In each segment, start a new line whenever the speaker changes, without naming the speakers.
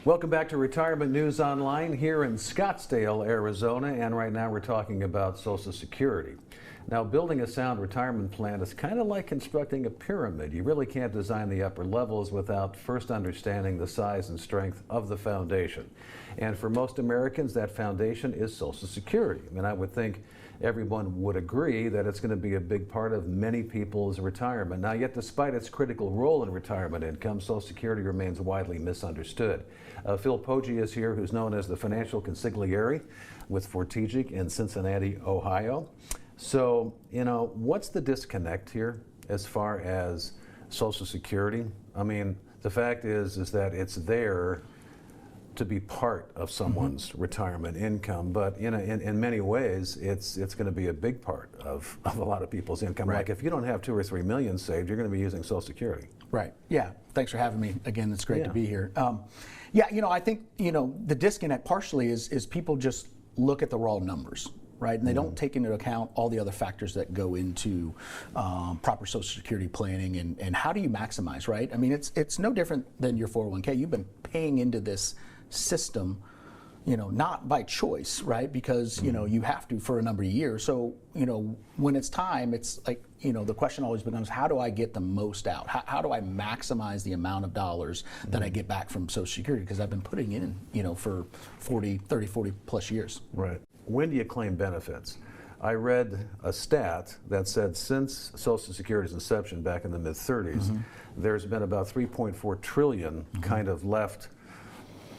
Welcome back to Retirement News Online here in Scottsdale, Arizona, and right now we're talking about Social Security. Now, building a sound retirement plan is kind of like constructing a pyramid. You really can't design the upper levels without first understanding the size and strength of the foundation. And for most Americans, that foundation is Social Security. I mean, I would think everyone would agree that it's going to be a big part of many people's retirement. Now, yet despite its critical role in retirement income, Social Security remains widely misunderstood. Phil Poggi is here, who's known as the financial consigliere with Fortegic in Cincinnati, Ohio. So, what's the disconnect here as far as Social Security? I mean, the fact is that it's there to be part of someone's retirement income, but in many ways, it's going to be a big part of a lot of people's income.
Right.
Like if you don't have 2 or 3 million saved, you're going to be using Social Security.
Right. Yeah. Thanks for having me again. It's great to be here. I think the disconnect partially is people just look at the raw numbers. Right, and they don't take into account all the other factors that go into proper Social Security planning and how do you maximize, right? I mean, it's no different than your 401k. You've been paying into this system, not by choice, right? Because you have to for a number of years. So when it's time, it's like the question always becomes, how do I get the most out? How do I maximize the amount of dollars that I get back from Social Security? Because I've been putting in for 30, 40 plus years.
Right. When do you claim benefits? I read a stat that said since Social Security's inception back in the mid-30s, there's been about 3.4 trillion kind of left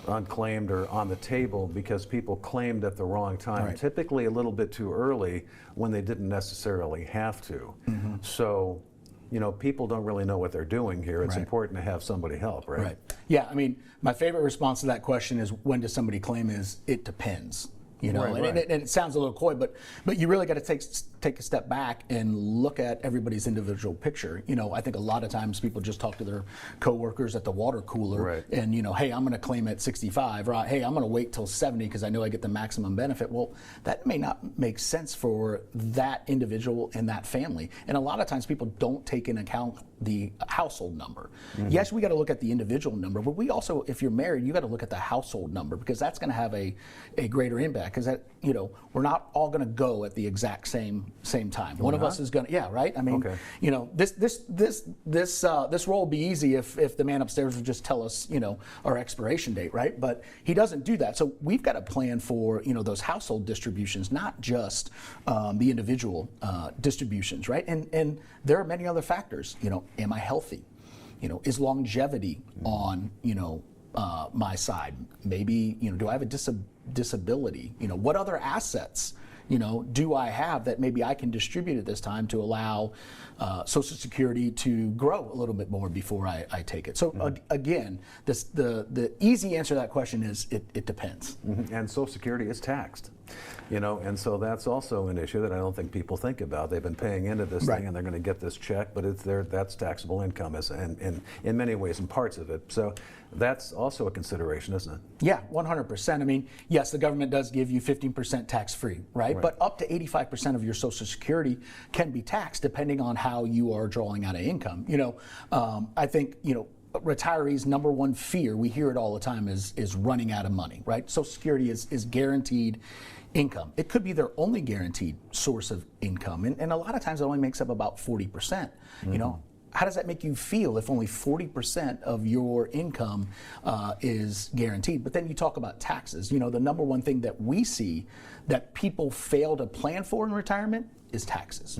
unclaimed or on the table because people claimed at the wrong time,
Right.
typically a little bit too early when they didn't necessarily have to. So, people don't really know what they're doing here. It's
Right.
important to have somebody help, right?
Right. Yeah, I mean, my favorite response to that question is, when does somebody claim? Is it depends.
Right,
and it sounds a little coy, but you really got to take a step back and look at everybody's individual picture. I think a lot of times people just talk to their coworkers at the water cooler,
Right.
and hey, I'm going to claim at 65, or hey, I'm going to wait till 70 because I know I get the maximum benefit. Well, that may not make sense for that individual and that family. And a lot of times people don't take into account the household number. Yes, we got to look at the individual number, but we also, if you're married, you got to look at the household number, because that's going to have a greater impact. Because that, we're not all going to go at the exact same time. One of us is going to, yeah, right. I mean, this role will be easy if the man upstairs would just tell us, our expiration date, right? But he doesn't do that. So we've got to plan for, those household distributions, not just the individual distributions, right? And there are many other factors. Am I healthy? Is longevity on, my side? Maybe, do I have a disability? What other assets, do I have that maybe I can distribute at this time to allow Social Security to grow a little bit more before I take it? So again, the easy answer to that question is it depends.
And Social Security is taxed. And so that's also an issue that I don't think people think about. They've been paying into this
Right.
thing and they're going to get this check, but that's taxable income and in many ways and parts of it. So that's also a consideration, isn't it?
Yeah, 100%. I mean, yes, the government does give you 15% tax-free, right? But up to 85% of your Social Security can be taxed depending on how you are drawing out of income. I think, retirees' number one fear, we hear it all the time, is running out of money, right? Social Security is guaranteed income. It could be their only guaranteed source of income. And a lot of times it only makes up about 40%. How does that make you feel if only 40% of your income is guaranteed? But then you talk about taxes. The number one thing that we see that people fail to plan for in retirement is taxes.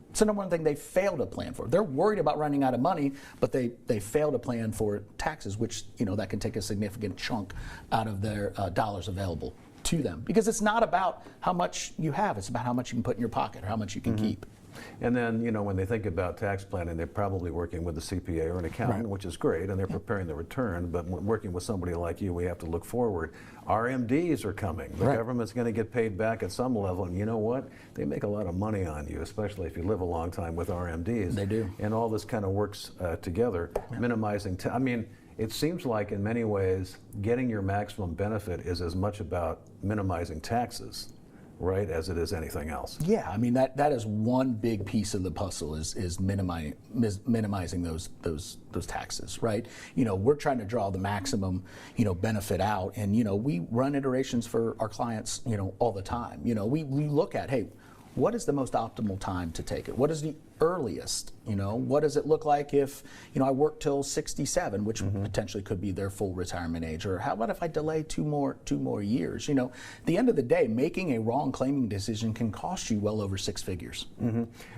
It's the number one thing they fail to plan for. They're worried about running out of money, but they fail to plan for taxes, which that can take a significant chunk out of their dollars available to them. Because it's not about how much you have, it's about how much you can put in your pocket or how much you can keep.
And then, when they think about tax planning, they're probably working with a CPA or an accountant,
Right.
which is great, and they're preparing the return. But when working with somebody like you, we have to look forward. RMDs are coming. The
Right.
government's going to get paid back at some level, and you know what? They make a lot of money on you, especially if you live a long time with RMDs.
They do.
And all this kind of works together, minimizing. It seems like in many ways, getting your maximum benefit is as much about minimizing taxes right, as it is anything else.
Yeah, I mean that is one big piece of the puzzle is minimizing those taxes, right? We're trying to draw the maximum benefit out, and we run iterations for our clients all the time. We look at, hey, what is the most optimal time to take it? What is the earliest? What does it look like if I work till 67, which potentially could be their full retirement age? Or how about if I delay two more years? At the end of the day, making a wrong claiming decision can cost you well over 6 figures.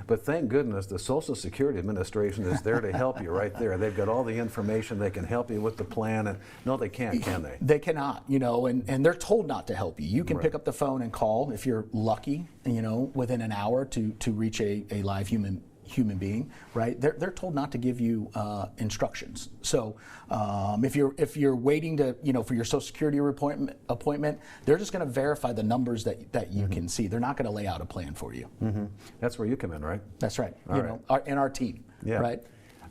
But thank goodness the Social Security Administration is there to help you right there. They've got all the information. They can help you with the plan. And no, they can't, can they?
They cannot, and they're told not to help you. You can pick up the phone and call if you're lucky, within an hour to reach a live human being, right? They're told not to give you instructions. So if you're waiting to for your Social Security appointment, they're just going to verify the numbers that you can see. They're not going to lay out a plan for you.
That's where you come in, right?
That's right. And our team, right?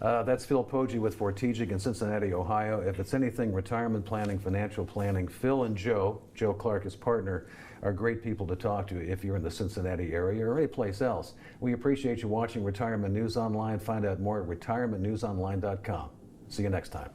That's Phil Poggi with Fortegic in Cincinnati, Ohio. If it's anything retirement planning, financial planning, Phil and Joe Clark, his partner, are great people to talk to if you're in the Cincinnati area or any place else. We appreciate you watching Retirement News Online. Find out more at retirementnewsonline.com. See you next time.